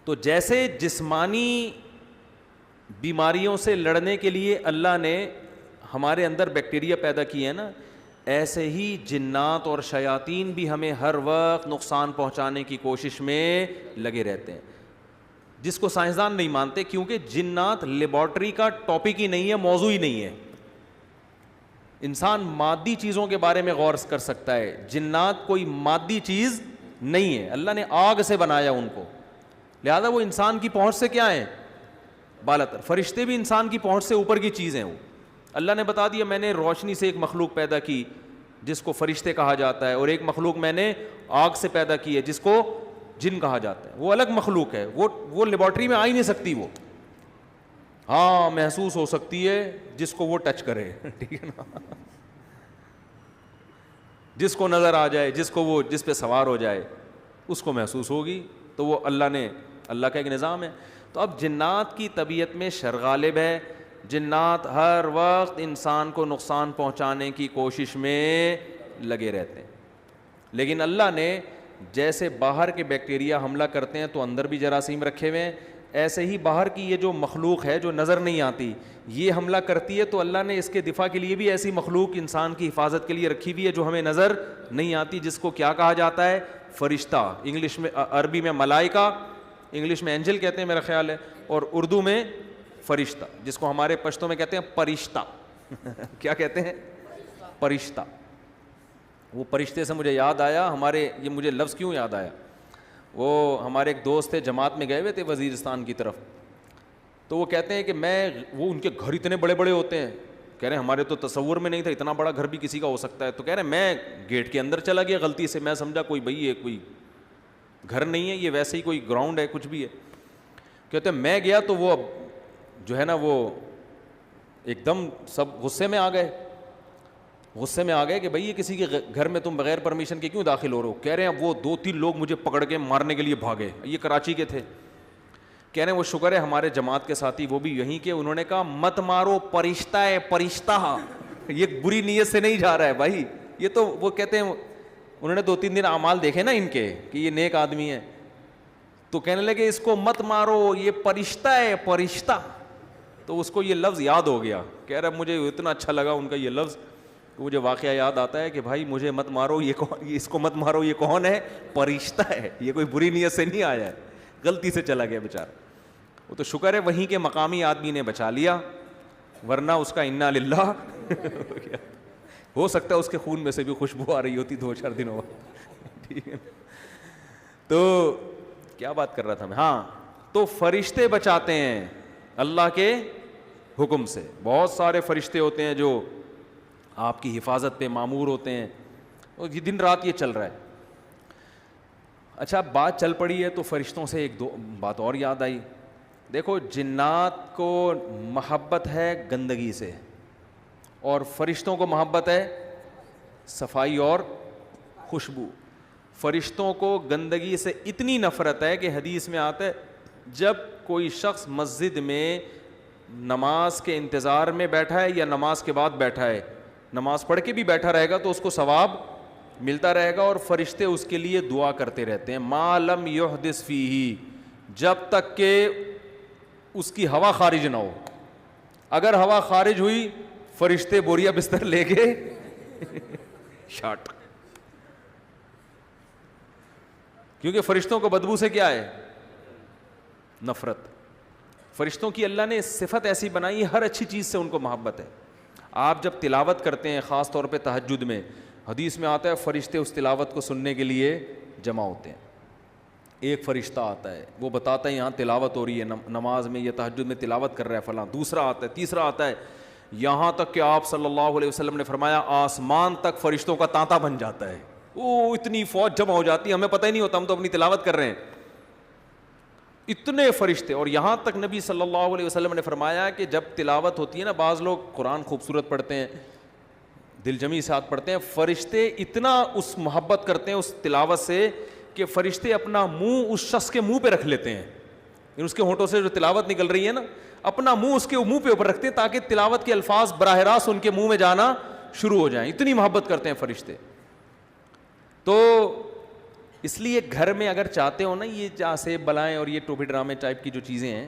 تو جیسے جسمانی بیماریوں سے لڑنے کے لیے اللہ نے ہمارے اندر بیکٹیریا پیدا کیے ہیں نا، ایسے ہی جنات اور شیاطین بھی ہمیں ہر وقت نقصان پہنچانے کی کوشش میں لگے رہتے ہیں، جس کو سائنسدان نہیں مانتے، کیونکہ جنات لیبارٹری کا ٹاپک ہی نہیں ہے، موضوع ہی نہیں ہے۔ انسان مادی چیزوں کے بارے میں غور کر سکتا ہے، جنات کوئی مادی چیز نہیں ہے، اللہ نے آگ سے بنایا ان کو، لہذا وہ انسان کی پہنچ سے کیا ہیں، بالاتر۔ فرشتے بھی انسان کی پہنچ سے اوپر کی چیز ہیں۔ وہ اللہ نے بتا دیا، میں نے روشنی سے ایک مخلوق پیدا کی جس کو فرشتے کہا جاتا ہے، اور ایک مخلوق میں نے آگ سے پیدا کی ہے جس کو جن کہا جاتا ہے۔ وہ الگ مخلوق ہے، وہ لیبارٹری میں آ ہی نہیں سکتی، وہ ہاں محسوس ہو سکتی ہے جس کو وہ ٹچ کرے، ٹھیک ہے نا، جس کو نظر آ جائے، جس پہ سوار ہو جائے اس کو محسوس ہوگی۔ تو وہ اللہ کا ایک نظام ہے۔ تو اب جنات کی طبیعت میں شر غالب ہے، جنات ہر وقت انسان کو نقصان پہنچانے کی کوشش میں لگے رہتے ہیں، لیکن اللہ نے جیسے باہر کے بیکٹیریا حملہ کرتے ہیں تو اندر بھی جراثیم رکھے ہوئے ہیں، ایسے ہی باہر کی یہ جو مخلوق ہے جو نظر نہیں آتی یہ حملہ کرتی ہے، تو اللہ نے اس کے دفاع کے لیے بھی ایسی مخلوق انسان کی حفاظت کے لیے رکھی ہوئی ہے جو ہمیں نظر نہیں آتی، جس کو کیا کہا جاتا ہے، فرشتہ، انگلش میں، عربی میں ملائکہ، انگلش میں اینجل کہتے ہیں میرا خیال ہے، اور اردو میں فرشتہ، جس کو ہمارے پشتوں میں کہتے ہیں پرشتہ کیا کہتے ہیں، پرشتہ۔ وہ پرشتے سے مجھے یاد آیا، یہ مجھے لفظ کیوں یاد آیا، وہ ہمارے ایک دوست تھے، جماعت میں گئے ہوئے تھے وزیرستان کی طرف، تو وہ کہتے ہیں کہ وہ ان کے گھر اتنے بڑے بڑے ہوتے ہیں، کہہ رہے ہیں ہمارے تو تصور میں نہیں تھا اتنا بڑا گھر بھی کسی کا ہو سکتا ہے، تو کہہ رہے ہیں میں گیٹ کے اندر چلا گیا غلطی سے، میں سمجھا کوئی بھائی یہ کوئی گھر نہیں ہے، یہ ویسے ہی کوئی گراؤنڈ ہے کچھ بھی ہے، کہتے ہیں میں گیا تو وہ جو ہے نا وہ ایک دم سب غصے میں آ گئے کہ بھائی یہ کسی کے گھر میں تم بغیر پرمیشن کے کیوں داخل ہو رہے ہو، کہہ رہے ہیں وہ 2-3 لوگ مجھے پکڑ کے مارنے کے لیے بھاگے، یہ کراچی کے تھے، کہہ رہے ہیں وہ شکر ہے ہمارے جماعت کے ساتھی وہ بھی یہیں کے، انہوں نے کہا مت مارو، پرشتہ ہے پرشتہ، یہ بری نیت سے نہیں جا رہا ہے بھائی، یہ تو وہ کہتے ہیں انہوں نے 2-3 دن اعمال دیکھے نا ان کے کہ یہ نیک آدمی ہے، تو کہنے لگے اس کو مت مارو، یہ پرشتہ ہے پرشتہ، تو اس کو یہ لفظ یاد ہو گیا، کہہ رہا مجھے اتنا اچھا لگا ان کا یہ لفظ، مجھے واقعہ یاد آتا ہے کہ بھائی مجھے مت مارو، اس کو مت مارو، یہ کون ہے، پرشتہ ہے، یہ کوئی بری نیت سے نہیں آیا ہے، غلطی سے چلا گیا بیچارہ، وہ تو شکر ہے وہیں کے مقامی آدمی نے بچا لیا، ورنہ اس کا انا للہ ہو سکتا ہے اس کے خون میں سے بھی خوشبو آ رہی ہوتی 2-4 دنوں بعد، ٹھیک ہے۔ تو کیا بات کر رہا تھا میں، ہاں، تو فرشتے بچاتے ہیں اللہ کے حکم سے، بہت سارے فرشتے ہوتے ہیں جو آپ کی حفاظت پہ مامور ہوتے ہیں، اور یہ دن رات یہ چل رہا ہے۔ اچھا بات چل پڑی ہے تو فرشتوں سے ایک دو بات اور یاد آئی، دیکھو جنات کو محبت ہے گندگی سے، اور فرشتوں کو محبت ہے صفائی اور خوشبو۔ فرشتوں کو گندگی سے اتنی نفرت ہے کہ حدیث میں آتا ہے جب کوئی شخص مسجد میں نماز کے انتظار میں بیٹھا ہے یا نماز کے بعد بیٹھا ہے، نماز پڑھ کے بھی بیٹھا رہے گا تو اس کو ثواب ملتا رہے گا، اور فرشتے اس کے لیے دعا کرتے رہتے ہیں، ما لم یحدث فیہ، جب تک کہ اس کی ہوا خارج نہ ہو، اگر ہوا خارج ہوئی فرشتے بوریا بستر لے کے شاٹ، کیونکہ فرشتوں کو بدبو سے کیا ہے، نفرت۔ فرشتوں کی اللہ نے صفت ایسی بنائی، ہر اچھی چیز سے ان کو محبت ہے۔ آپ جب تلاوت کرتے ہیں خاص طور پہ تہجد میں، حدیث میں آتا ہے فرشتے اس تلاوت کو سننے کے لیے جمع ہوتے ہیں، ایک فرشتہ آتا ہے وہ بتاتا ہے یہاں تلاوت ہو رہی ہے نماز میں، یہ تہجد میں تلاوت کر رہا ہے فلاں، دوسرا آتا ہے، تیسرا آتا ہے، یہاں تک کہ آپ صلی اللہ علیہ وسلم نے فرمایا آسمان تک فرشتوں کا تانتا بن جاتا ہے، وہ اتنی فوج جمع ہو جاتی ہے، ہمیں پتہ ہی نہیں ہوتا، ہم تو اپنی تلاوت کر رہے ہیں، اتنے فرشتے۔ اور یہاں تک نبی صلی اللہ علیہ وسلم نے فرمایا کہ جب تلاوت ہوتی ہے نا، بعض لوگ قرآن خوبصورت پڑھتے ہیں، دل جمی ساتھ پڑھتے ہیں، فرشتے اتنا اس محبت کرتے ہیں اس تلاوت سے کہ فرشتے اپنا منہ اس شخص کے منہ پہ رکھ لیتے ہیں، اس کے ہونٹوں سے جو تلاوت نکل رہی ہے نا، اپنا منہ اس کے منہ پہ اوپر رکھتے ہیں تاکہ تلاوت کے الفاظ براہ راست ان کے منہ میں جانا شروع ہو جائیں، اتنی محبت کرتے ہیں فرشتے۔ تو اس لیے گھر میں اگر چاہتے ہو نا یہ سیب بلائیں اور یہ ٹوپی ڈرامے ٹائپ کی جو چیزیں ہیں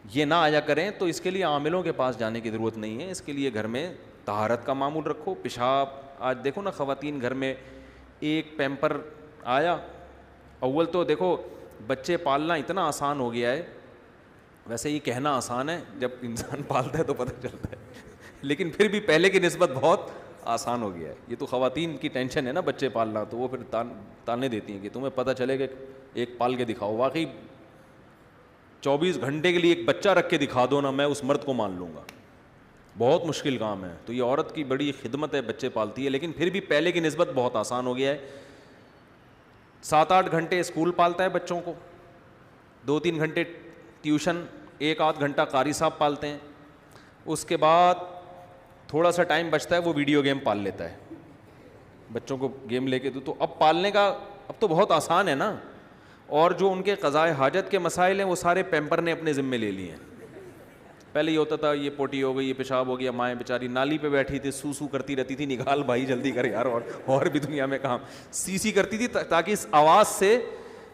یہ نہ آیا کریں, تو اس کے لیے عاملوں کے پاس جانے کی ضرورت نہیں ہے. اس کے لیے گھر میں طہارت کا معمول رکھو. پیشاب, آج دیکھو نا خواتین گھر میں ایک پیمپر آیا. اول تو دیکھو بچے پالنا اتنا آسان ہو گیا ہے, ویسے یہ کہنا آسان ہے, جب انسان پالتا ہے تو پتہ چلتا ہے, لیکن پھر بھی پہلے کی نسبت بہت آسان ہو گیا ہے. یہ تو خواتین کی ٹینشن ہے نا بچے پالنا, تو وہ پھر تانے دیتی ہیں کہ تمہیں پتہ چلے کہ ایک پال کے دکھاؤ. واقعی 24 گھنٹے کے لیے ایک بچہ رکھ کے دکھا دو نا, میں اس مرد کو مان لوں گا. بہت مشکل کام ہے. تو یہ عورت کی بڑی خدمت ہے, بچے پالتی ہے, لیکن پھر بھی پہلے کی نسبت بہت آسان ہو گیا ہے. 7-8 گھنٹے اسکول پالتا ہے بچوں کو, 2-3 گھنٹے ٹیوشن, 1-8 گھنٹہ قاری صاحب پالتے ہیں. اس کے بعد تھوڑا سا ٹائم بچتا ہے وہ ویڈیو گیم پال لیتا ہے. بچوں کو گیم لے کے دو, تو اب پالنے کا اب تو بہت آسان ہے نا. اور جو ان کے قضائے حاجت کے مسائل ہیں وہ سارے پیمپر نے اپنے ذمے لے لیے ہیں. پہلے یہ ہوتا تھا یہ پوٹی ہو گئی, یہ پیشاب ہو گیا, مائیں بیچاری نالی پہ بیٹھی تھی, سو کرتی رہتی تھی, نکال بھائی جلدی کر یار, اور بھی دنیا میں کام. سی کرتی تھی تاکہ اس آواز سے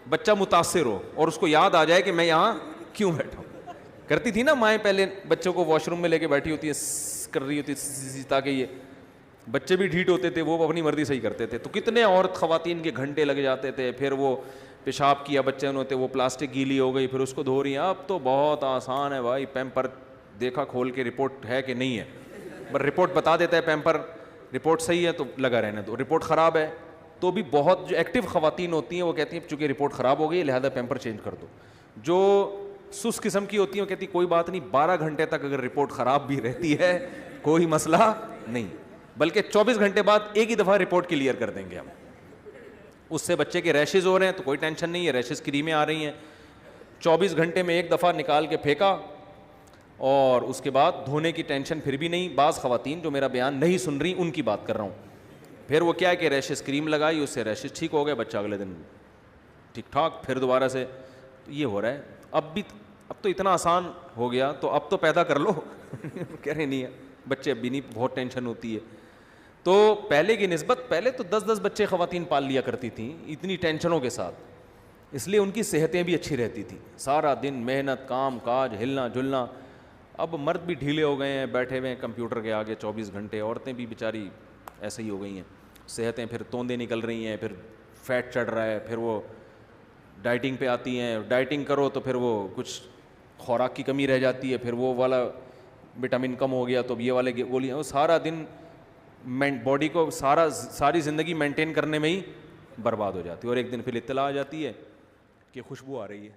بچہ متاثر ہو اور اس کو یاد آ جائے کہ میں یہاں کیوں بیٹھا ہوں. کرتی تھی نا مائیں, پہلے بچوں کو واش روم میں لے کے بیٹھی ہوتی ہے, کر رہی ہوتی ہے, تاکہ یہ بچے بھی ڈھیٹ ہوتے تھے, وہ اپنی مرضی صحیح کرتے تھے. تو کتنے عورت خواتین کے گھنٹے لگ جاتے تھے. پھر وہ پیشاب کیا بچے نے ہوتے, وہ پلاسٹک گیلی ہو گئی, پھر اس کو دھو رہی ہیں. اب تو بہت آسان ہے بھائی, پیمپر دیکھا کھول کے رپورٹ ہے کہ نہیں ہے, پر رپورٹ بتا دیتا ہے پیمپر, رپورٹ صحیح ہے تو لگا رہنے دو, رپورٹ خراب ہے تو بھی بہت جو ایکٹیو خواتین ہوتی ہیں وہ کہتی ہیں چونکہ رپورٹ خراب ہو گئی لہذا پیمپر چینج کر دو. جو سست قسم کی ہوتی ہیں وہ کہتی کوئی بات نہیں, 12 گھنٹے تک اگر رپورٹ خراب بھی رہتی ہے کوئی مسئلہ نہیں, بلکہ 24 گھنٹے بعد ایک ہی دفعہ رپورٹ کلیئر کر دیں گے ہم. اس سے بچے کے ریشز ہو رہے ہیں تو کوئی ٹینشن نہیں ہے, ریشز کریمیں آ رہی ہیں, 24 گھنٹے میں ایک دفعہ نکال کے پھینکا, اور اس کے بعد دھونے کی ٹینشن پھر بھی نہیں. بعض خواتین جو میرا بیان نہیں سن رہی ان کی بات کر رہا ہوں. پھر وہ کیا ہے کہ ریشز کریم لگائی, اس سے ریشز ٹھیک ہو گئے, بچہ اگلے دن ٹھیک ٹھاک, پھر دوبارہ سے. تو یہ ہو رہا ہے. اب تو اتنا آسان ہو گیا, تو اب تو پیدا کر لو. کہہ رہے نہیں ہے بچے, اب بھی نہیں, بہت ٹینشن ہوتی ہے. تو پہلے کی نسبت, پہلے تو 10-10 بچے خواتین پال لیا کرتی تھیں اتنی ٹینشنوں کے ساتھ, اس لیے ان کی صحتیں بھی اچھی رہتی تھیں. سارا دن محنت, کام کاج, ہلنا جلنا. اب مرد بھی ڈھیلے ہو گئے ہیں, بیٹھے ہوئے ہیں کمپیوٹر کے آگے 24 گھنٹے. عورتیں بھی بیچاری ایسے ہی ہو گئی ہیں, صحتیں پھر توندے نکل رہی ہیں, پھر فیٹ چڑھ رہا ہے, پھر وہ ڈائٹنگ پہ آتی ہیں. ڈائٹنگ کرو تو پھر وہ کچھ خوراک کی کمی رہ جاتی ہے, پھر وہ والا وٹامن کم ہو گیا تو یہ والے گولیاں. وہ سارا دن باڈی کو ساری زندگی مینٹین کرنے میں ہی برباد ہو جاتی ہے, اور ایک دن پھر اطلاع آ جاتی ہے کہ خوشبو آ رہی ہے.